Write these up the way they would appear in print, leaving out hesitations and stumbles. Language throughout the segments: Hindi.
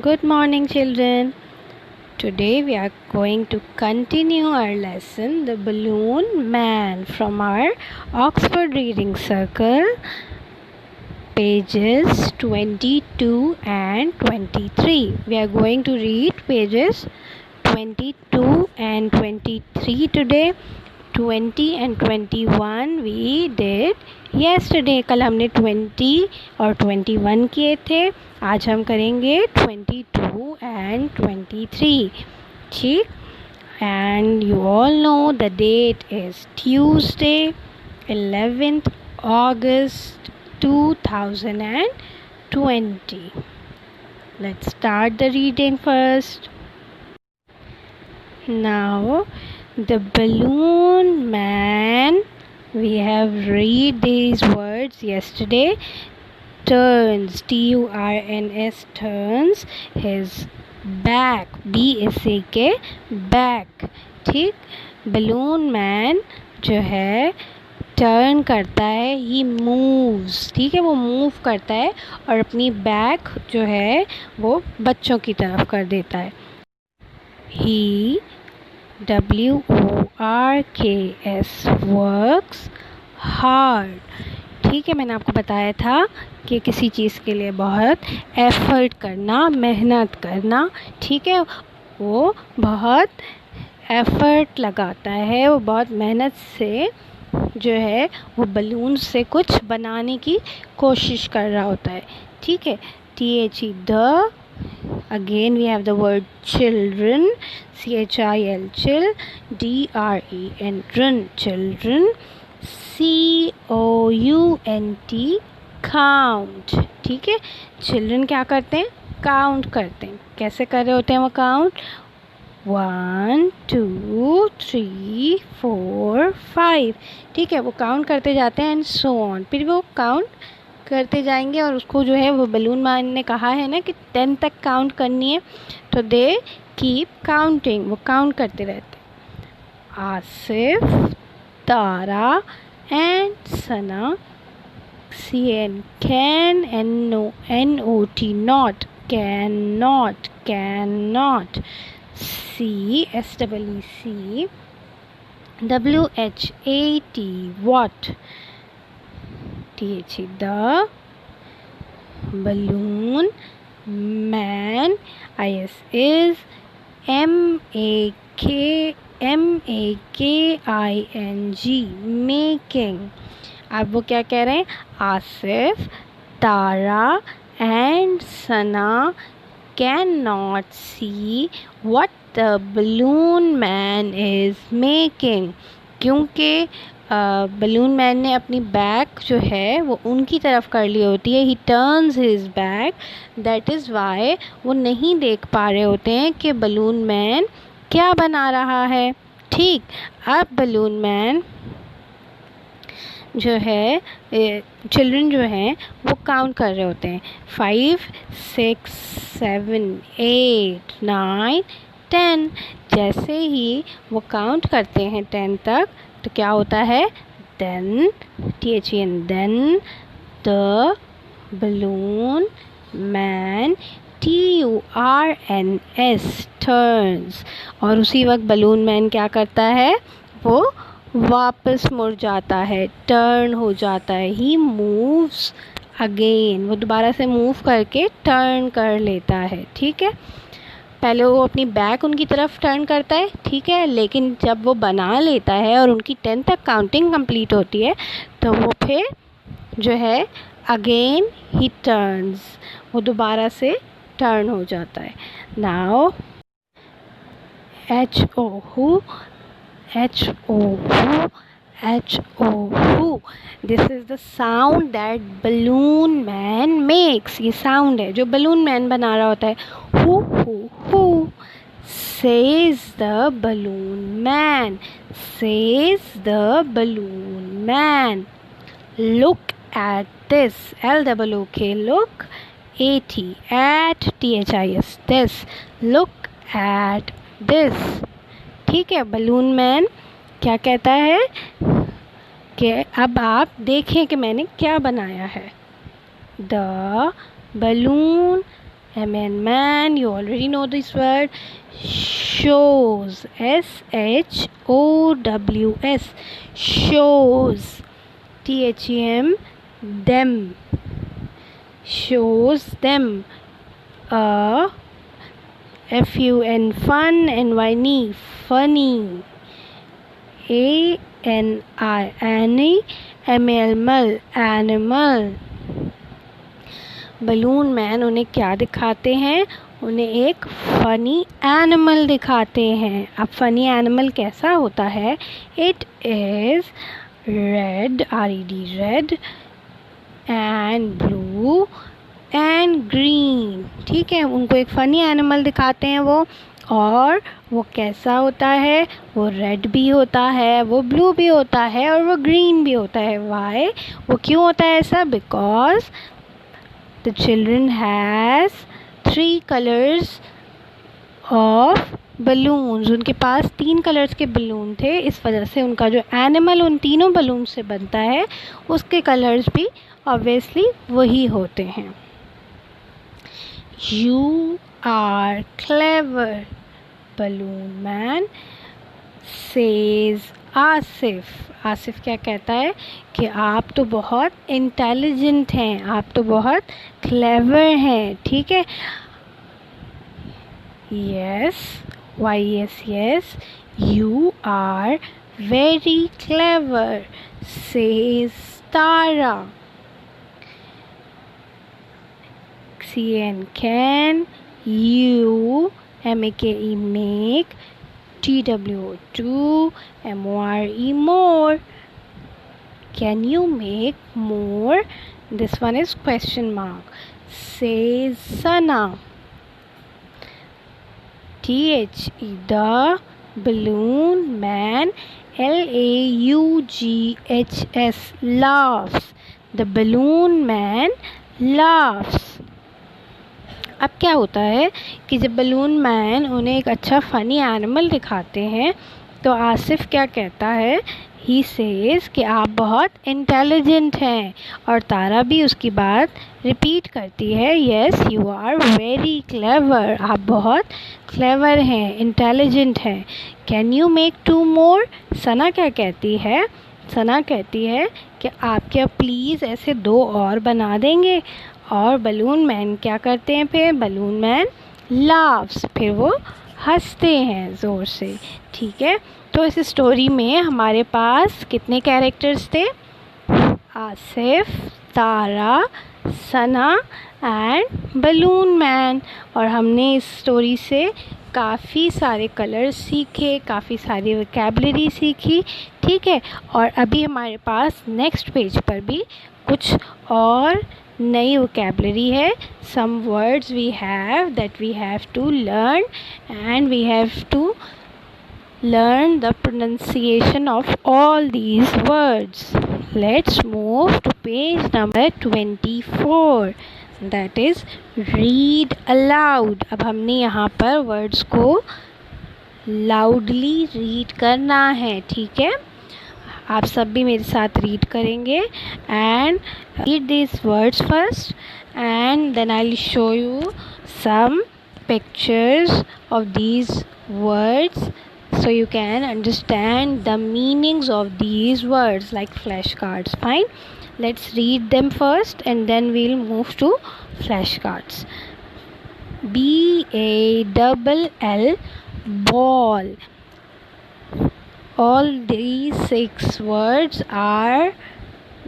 Good morning, children. Today we are going to continue our lesson, The Balloon Man, from our Oxford Reading Circle, pages 22 and 23. We are going to read pages 22 and 23 today. 20 and 21 we did yesterday. कल हमने 20 और 21 किए थे. आज हम करेंगे 22 and 23. ठीक. And you all know the date is Tuesday, 11th August 2020. Let's start the reading first. Now, the balloon man, we have read these words yesterday. Turns, Turns, turns his back, BACK, back. ठीक. balloon man जो है टर्न करता है, ही मूव्स. ठीक है, वो मूव करता है और अपनी बैक जो है वो बच्चों की तरफ कर देता है. ही WORKS वर्क्स हार्ड. ठीक है, मैंने आपको बताया था कि किसी चीज़ के लिए बहुत एफर्ट करना, मेहनत करना. ठीक है, वो बहुत एफर्ट लगाता है, वो बहुत मेहनत से जो है वो बलून से कुछ बनाने की कोशिश कर रहा होता है. ठीक है, THE the. Again we have the word children, CHIL, chill, DREN, run, children, COUNT, count. ठीक है, children क्या करते हैं? काउंट करते हैं. कैसे कर रहे होते हैं वो काउंट? 1 2 3 4 5. ठीक है, वो काउंट करते जाते हैं एंड सो ऑन. फिर वो काउंट करते जाएंगे और उसको जो है वो बलून मैन ने कहा है ना कि 10 तक काउंट करनी है, तो दे कीप काउंटिंग, वो काउंट करते रहते हैं. Asif, Tara and Sana, CN, can, NOT, not, cannot, cannot, SEEC, WHAT, what, THE the. balloon man, is MAKING, making. अब वो क्या कह रहे हैं? Asif, Tara and Sana can not see what the balloon man is making. क्योंकि बलून मैन ने अपनी बैक जो है वो उनकी तरफ कर ली होती है. ही turns his back, that is why वो नहीं देख पा रहे होते हैं कि बलून मैन क्या बना रहा है. ठीक. अब बलून मैन जो है, चिल्ड्रन जो हैं वो काउंट कर रहे होते हैं. 5 6 7 8 9 10. जैसे ही वो काउंट करते हैं 10 तक तो क्या होता है? Then, THEN, then the balloon man, TURNS, turns. और उसी वक्त बलून मैन क्या करता है? वो वापस मुड़ जाता है, टर्न हो जाता है. ही मूव्स अगेन, वो दोबारा से मूव करके टर्न कर लेता है. ठीक है, पहले वो अपनी बैक उनकी तरफ टर्न करता है. ठीक है, लेकिन जब वो बना लेता है और उनकी 10 तक काउंटिंग कंप्लीट होती है तो वो फिर जो है अगेन ही टर्न्स, वो दोबारा से टर्न हो जाता है. Now HO, this is the sound that balloon man makes. ये साउंड है जो बलून मैन बना रहा होता है. Who says the balloon man, says the balloon man. Look at this, LOOK, look, AT, at, THIS, this, look at this. ठीक है, बलून मैन क्या कहता है कि अब आप देखें कि मैंने क्या बनाया है. The balloon M-A-N man, you already know this word. Shows, S-H-O-W-S, shows. T-H-E-M, them, shows them. F-U-N, fun, N-Y-N-E, funny. A-N-I, Annie, M-A-L, animal. Balloon man उन्हें क्या दिखाते हैं? उन्हें एक फ़नी एनिमल दिखाते हैं. अब फ़नी एनिमल कैसा होता है? It is red, R-E-D, red, and blue and green. ठीक है, उनको एक फ़नी एनिमल दिखाते हैं वो. और वो कैसा होता है? वो रेड भी होता है, वो ब्लू भी होता है, और वो ग्रीन भी होता है. वाई? वो क्यों होता है ऐसा? Because the children has 3 colors of balloons. उनके पास 3 कलर्स के बलून थे. इस वजह से उनका जो एनिमल उन तीनों बलून से बनता है उसके कलर्स भी ऑब्वियसली वही होते हैं. You are clever, balloon man says Asif. Asif क्या कहता है? कि आप तो बहुत इंटेलिजेंट हैं, आप तो बहुत क्लेवर हैं. ठीक है. Yes, Y yes yes, you are very clever says Tara. C-A-N, can, you, M-A-K-E, make, T-W-O-2, M-O-R-E, more. Can you make more? This one is question mark. Says Sana. T-H-E, the balloon man, L-A-U-G-H-S, laughs. The balloon man laughs. अब क्या होता है कि जब बलून मैन उन्हें एक अच्छा फ़नी एनिमल दिखाते हैं तो आसिफ क्या कहता है? ही सेज कि आप बहुत इंटेलिजेंट हैं. और तारा भी उसकी बात रिपीट करती है. Yes, you are very clever. आप बहुत क्लेवर हैं, इंटेलिजेंट हैं. Can you make 2 more? Sana क्या कहती है? सना कहती है कि आप क्या प्लीज़ ऐसे 2 और बना देंगे? और बलून मैन क्या करते हैं? फिर बलून मैन लाफ्स, फिर वो हंसते हैं ज़ोर से. ठीक है. तो इस स्टोरी में हमारे पास कितने कैरेक्टर्स थे? आसिफ, तारा, सना एंड बलून मैन. और हमने इस स्टोरी से काफ़ी सारे कलर्स सीखे, काफ़ी सारी वोकैबुलरी सीखी. ठीक है. और अभी हमारे पास नेक्स्ट पेज पर भी कुछ और नई वोकैबुलरी है. Some words we have that we have to learn and we have to learn the pronunciation of all these words. Let's move to page number 24. That is read aloud. अब हमने यहाँ पर words को loudly read करना है. ठीक है. आप सब भी मेरे साथ read करेंगे and read these words first and then I'll show you some pictures of these words so you can understand the meanings of these words like flashcards. Fine. Let's read them first and then we'll move to flashcards. B-A-L-L, ball. All these 6 words are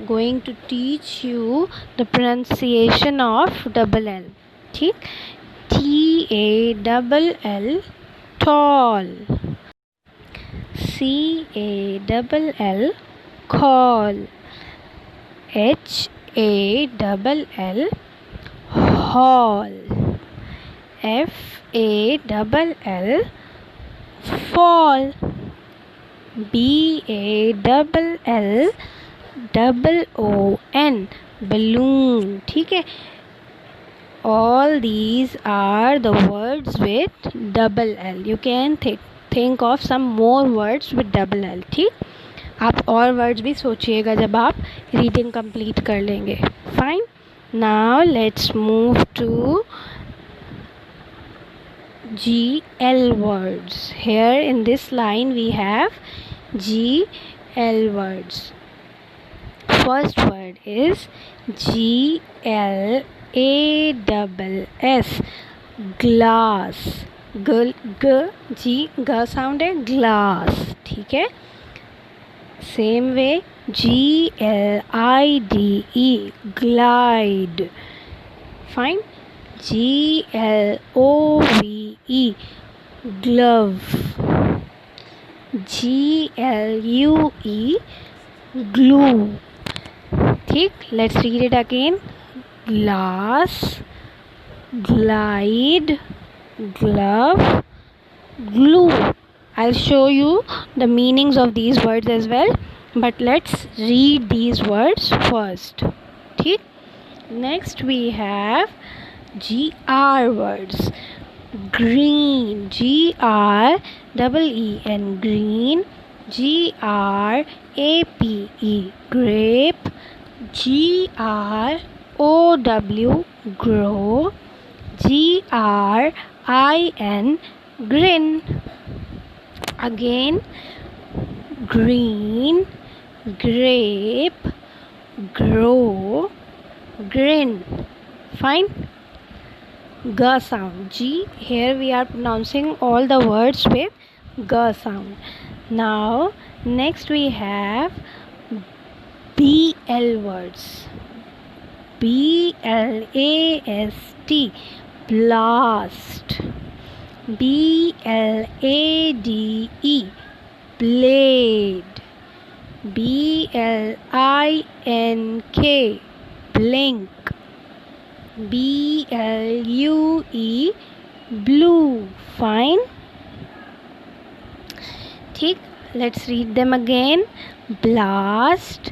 going to teach you the pronunciation of double L. ठीक. T-A-L-L, tall. C-A-L-L, call. H-A-L-L, hall. F-A-L-L, fall. B-A-L-L-O-N, balloon. ठीक है. All these are the words with double L. You can think of some more words with double L. ठीक. आप और वर्ड्स भी सोचिएगा जब आप रीडिंग कंप्लीट कर लेंगे. Fine. Now let's move to GL words. Here in this line we have GL words. First word is GLASS, glass. G sound है, glass. ठीक है. Same way GLIDE, glide. Fine. GLOVE, glove. GLUE, glue. ठीक. Let's read it again. Glass, glide, glove, glue. I'll show you the meanings of these words as well, but let's read these words first. ठीक. Next we have GR words. Green, GREEN, green. GRAPE, grape. GROW, grow. GRIN, grin. Again, green, grape, grow, grin. Fine. G sound. G. Here we are pronouncing all the words with G sound. Now next we have BL words. BLAST, blast. BLADE, blade. BLINK, blink. BLUE, blue. Fine. ठीक. Let's read them again. Blast,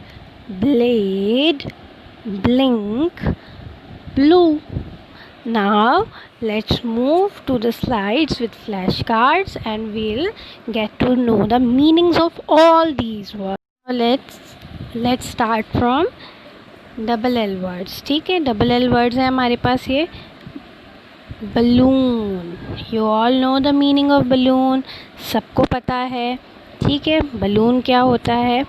blade, blink, blue. Now let's move to the slides with flashcards and we'll get to know the meanings of all these words. Let's start from double L words. ठीक है. डबल एल वर्ड्स है हमारे पास. ये balloon. You all know the meaning of balloon. सबको पता है. ठीक है. बलून क्या होता है.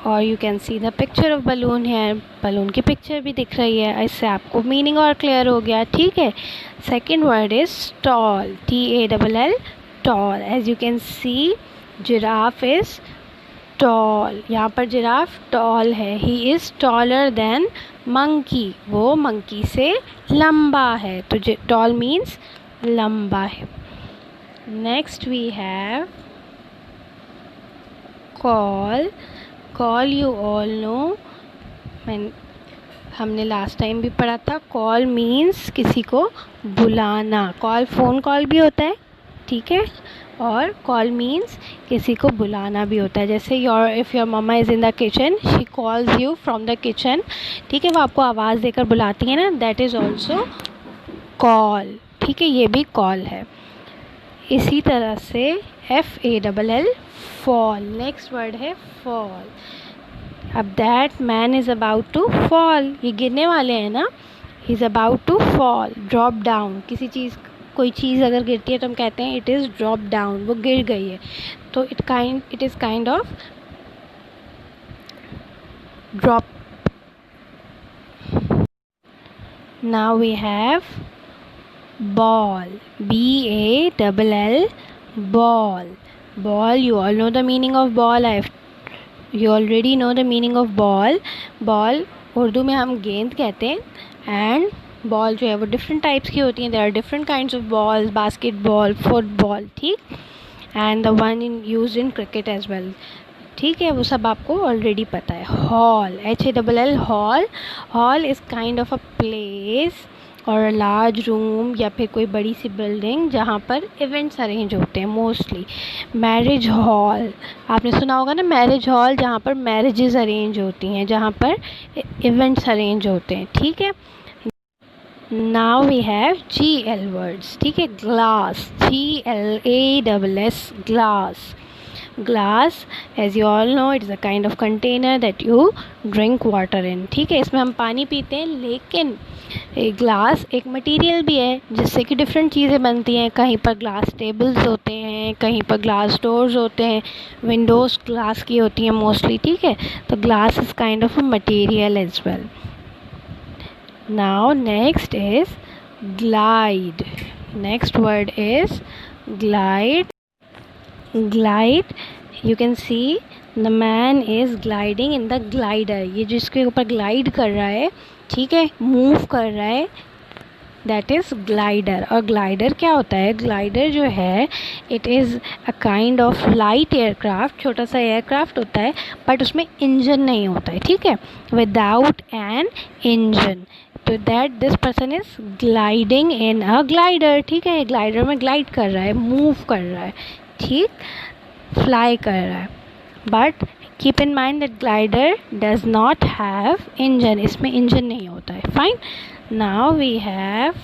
और you can see the picture of balloon है. बलून की पिक्चर भी दिख रही है. इससे आपको मीनिंग और क्लियर हो गया. ठीक है. Second word is tall. TALL, tall. As you can see giraffe is tall. यहाँ पर जिराफ टॉल है. He is taller than monkey. वो मंकी से लंबा है. तो टॉल मीन्स लंबा है. Next we have call. Call you all know. हमने लास्ट टाइम भी पढ़ा था. कॉल मीन्स किसी को बुलाना. कॉल फ़ोन कॉल भी होता है. ठीक है. और कॉल मीन्स किसी को बुलाना भी होता है. जैसे if your mamma is in the kitchen, she calls you from the kitchen. ठीक है. वो आपको आवाज़ देकर बुलाती है ना. That is also call. ठीक है. ये भी कॉल है. इसी तरह से FALL, फॉल. नेक्स्ट वर्ड है फॉल. अब that man is about to fall. ये गिरने वाले हैं ना. He is about to fall. Drop down. कोई चीज़ अगर गिरती है तो हम कहते हैं इट इज़ ड्रॉप डाउन. वो गिर गई है. तो it is kind of drop. Now we have ball. BALL, ball. Ball, you all know the meaning of ball. You already know the meaning of ball. Ball Urdu में हम गेंद कहते हैं. एंड बॉल जो है वो डिफरेंट टाइप्स की होती हैं. There are different kinds of balls. Basketball, football. ठीक. And the one used in cricket as well. ठीक है. वो सब आपको ऑलरेडी पता है. Hall. HALL, hall. Hall is kind of a place और लार्ज रूम या फिर कोई बड़ी सी बिल्डिंग जहाँ पर इवेंट्स अरेंज होते हैं. Mostly marriage hall. आपने सुना होगा ना मैरिज हॉल, जहाँ पर मैरिजेस अरेंज होती हैं, जहाँ पर इवेंट्स अरेंज होते हैं. ठीक है. Now we have GL words. ठीक है. Glass. GLASS, glass. Glass as you all know it is a kind of container that you drink water in, ठीक है, इसमें हम पानी पीते हैं। लेकिन एक ग्लास एक मटेरियल भी है जिससे कि डिफरेंट चीज़ें बनती हैं। कहीं पर ग्लास टेबल्स होते हैं, कहीं पर ग्लास डोर्स होते हैं, विंडोज़ ग्लास की होती हैं मोस्टली, ठीक है। तो glass is kind of a material as well. Now next is glide. Next word is glide. Glide, you can see the man is gliding in the glider. ये जिसके ऊपर ग्लाइड कर रहा है, ठीक है, मूव कर रहा है, दैट इज़ ग्लाइडर। और ग्लाइडर क्या होता है? ग्लाइडर जो है it is a kind of light aircraft, छोटा सा एयरक्राफ्ट होता है, बट उसमें इंजन नहीं होता है, ठीक है, विदाउट एन इंजन। तो that this person is gliding in a glider, ठीक है, ग्लाइडर में ग्लाइड कर रहा है, मूव कर रहा है, ठीक, फ्लाई कर रहा है। But keep in mind that glider does not have engine, इसमें इंजन नहीं होता है। Fine, now we have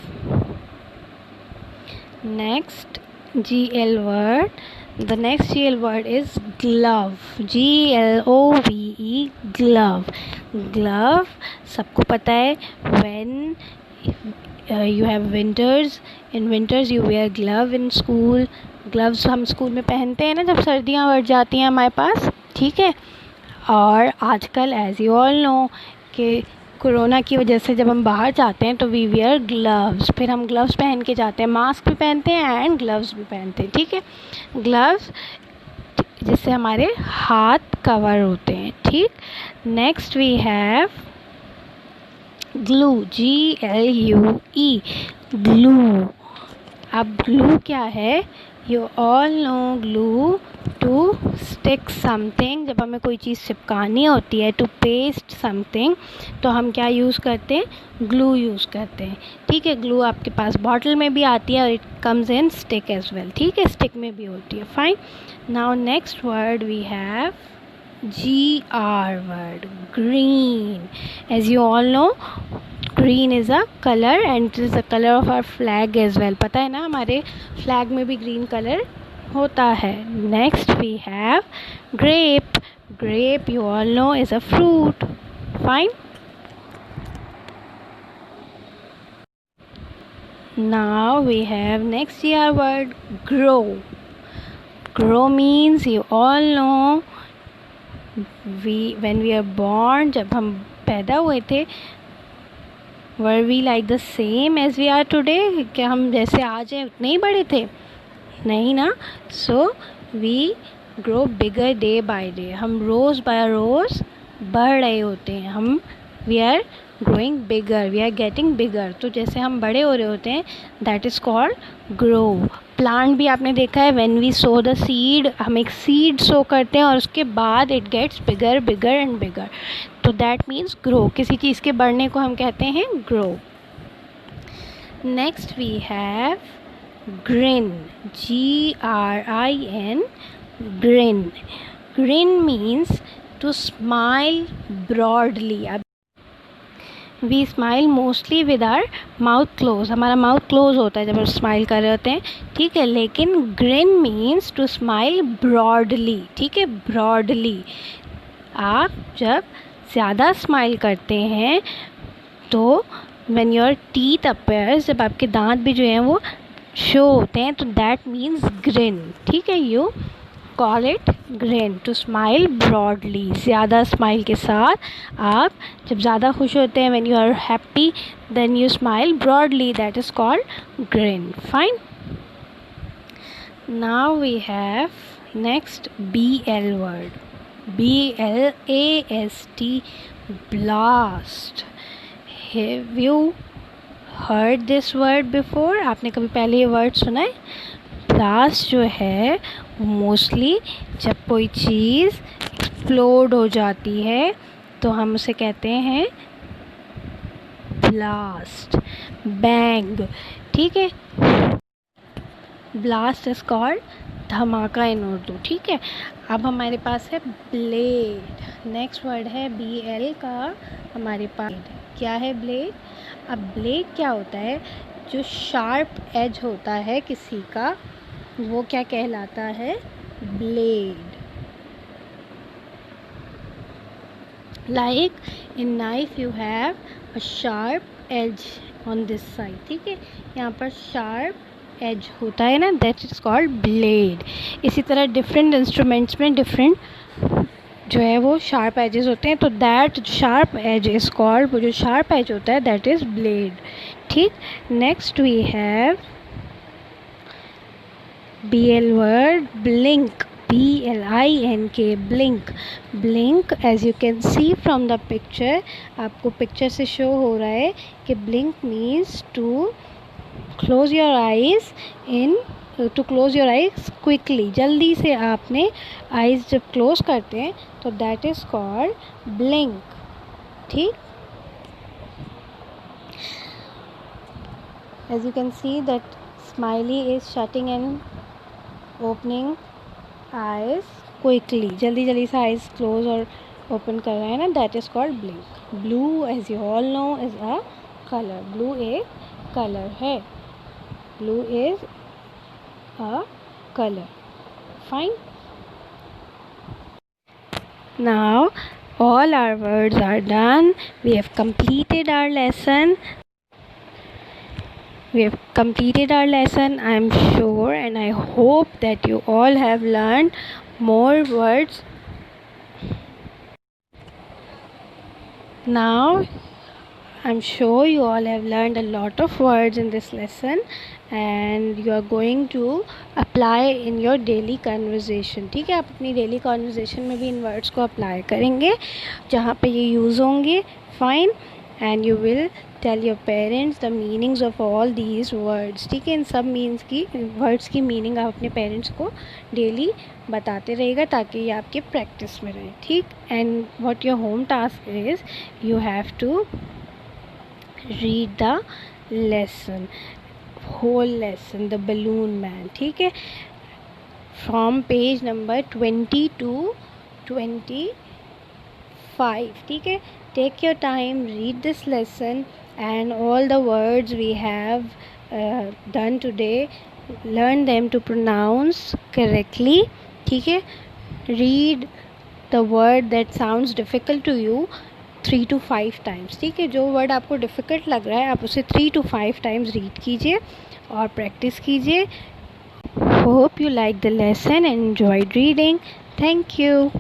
next GL word. The next GL word is glove. GLOVE, glove. Glove सबको पता है, when you have winters, in winters you wear glove in school. gloves हम स्कूल में पहनते हैं ना जब सर्दियाँ बढ़ जाती हैं हमारे पास, ठीक है। और आजकल एज यू ऑल नो कि कोरोना की वजह से जब हम बाहर जाते हैं तो वी वियर ग्लव्स, फिर हम ग्लव्स पहन के जाते हैं, मास्क भी पहनते हैं एंड ग्लव्स भी पहनते हैं, ठीक है। ग्लव्स जिससे हमारे हाथ कवर होते हैं, ठीक। Next we have glue, GLUE, glue. अब ग्लू क्या है? You all know glue to stick something, जब हमें कोई चीज़ चिपकानी होती है, टू पेस्ट समथिंग, तो हम क्या यूज़ करते हैं? ग्लू यूज़ करते हैं, ठीक है। ग्लू आपके पास बॉटल में भी आती है और it comes in stick as well, ठीक है, स्टिक में भी होती है। Fine, now next word we have GR word, green. As you all know green is a colour and it is the colour of our flag as well, पता है ना, हमारे फ्लैग में भी ग्रीन कलर होता है। Next we have grape. Grape you all know is a fruit. Fine, now we have next GR word, grow. Grow means you all know when we are born, जब हम पैदा हुए थे, were we like the same as we are today? क्या हम जैसे आज हैं उतने ही बड़े थे? नहीं ना। So we grow bigger day by day, हम रोज़ बाय रोज़ बढ़ रहे होते हैं, हम we are growing bigger, we are getting bigger. तो जैसे हम बड़े हो रहे होते हैं, that is called grow. Plant भी आपने देखा है, when we sow the seed, हम एक सीड सो करते हैं और उसके बाद it gets bigger bigger and bigger, तो दैट मीन्स ग्रो। किसी चीज़ के बढ़ने को हम कहते हैं grow. Next we have grin, GRIN, grin. Grin means to smile broadly. अब we smile mostly with our mouth close, हमारा माउथ क्लोज होता है जब हम स्माइल कर रहे होते हैं, ठीक है। लेकिन grin means to smile broadly, ठीक है, ब्रॉडली। आप जब ज़्यादा स्माइल करते हैं तो व्हेन योर टीथ अपीयर्स, जब आपके दांत भी जो हैं वो शो होते हैं, तो दैट मीन्स ग्रिन, ठीक है। You call it grin, to smile broadly, ज़्यादा स्माइल के साथ। आप जब ज़्यादा खुश होते हैं, when you are happy, then you smile broadly, that is called grin. Fine, now we have next BL word, BLAST, blast. Have you heard this word before? आपने कभी पहले ये वर्ड सुना है? ब्लास्ट जो है मोस्टली जब कोई चीज़ एक्सप्लोड हो जाती है तो हम उसे कहते हैं ब्लास्ट, बैंग, ठीक है। ब्लास्ट इज कॉल्ड धमाका इन उर्दू, ठीक है। अब हमारे पास है ब्लेड। नेक्स्ट वर्ड है BL का हमारे पास, क्या है? ब्लेड। अब ब्लेड क्या होता है? जो शार्प एज होता है किसी का, वो क्या कहलाता है? Blade. Like in knife you have a sharp edge on this side, ठीक है, यहाँ पर शार्प एज होता है ना, दैट इज़ कॉल्ड ब्लेड। इसी तरह डिफरेंट इंस्ट्रूमेंट्स में डिफरेंट जो है वो शार्प एजेस होते हैं, तो that sharp edge is called, वो जो शार्प एज होता है दैट इज़ ब्लेड, ठीक। Next we have BL word, blink, BLINK, blink, blink as you can see from the picture, आपको पिक्चर से शो हो रहा है कि blink means to close your eyes in, to close your eyes quickly, जल्दी से आपने eyes जब close करते हैं तो that is called blink, ठीक। as you can see that smiley is shutting and opening eyes quickly, जल्दी जल्दी से eyes close और open कर रहे हैं ना, that is called blink. Blue as you all know is a color, blue एक color है, blue is a color, fine. Now all our words are done, we have completed our lesson. We have completed our lesson, I am sure, and I hope that you all have learned more words. Now, I'm sure you all have learned a lot of words in this lesson and you are going to apply in your daily conversation, ठीक है। आप अपनी डेली कॉन्वर्जेसन में भी इन वर्ड्स को अप्लाई करेंगे जहाँ पे ये यूज़ होंगे, fine. And you will tell your parents the meanings of all these words, ठीक है। इन सब मीन्स की वर्ड्स की मीनिंग आप अपने पेरेंट्स को डेली बताते रहेगा ताकि ये आपके प्रैक्टिस में रहे, ठीक। And what your home task is you have to read the lesson, whole lesson, the balloon man, ठीक है, फ्रॉम पेज नंबर 20 to 25, ठीक है। Take your time, read this lesson and all the words we have done today, learn them to pronounce correctly, ठीक है। read the word that sounds difficult to you 3 to 5 times, ठीक है। जो वर्ड आपको डिफ़िकल्ट लग रहा है आप उसे 3 to 5 times रीड कीजिए और प्रैक्टिस कीजिए। Hope you like the lesson and enjoyed reading. Thank you.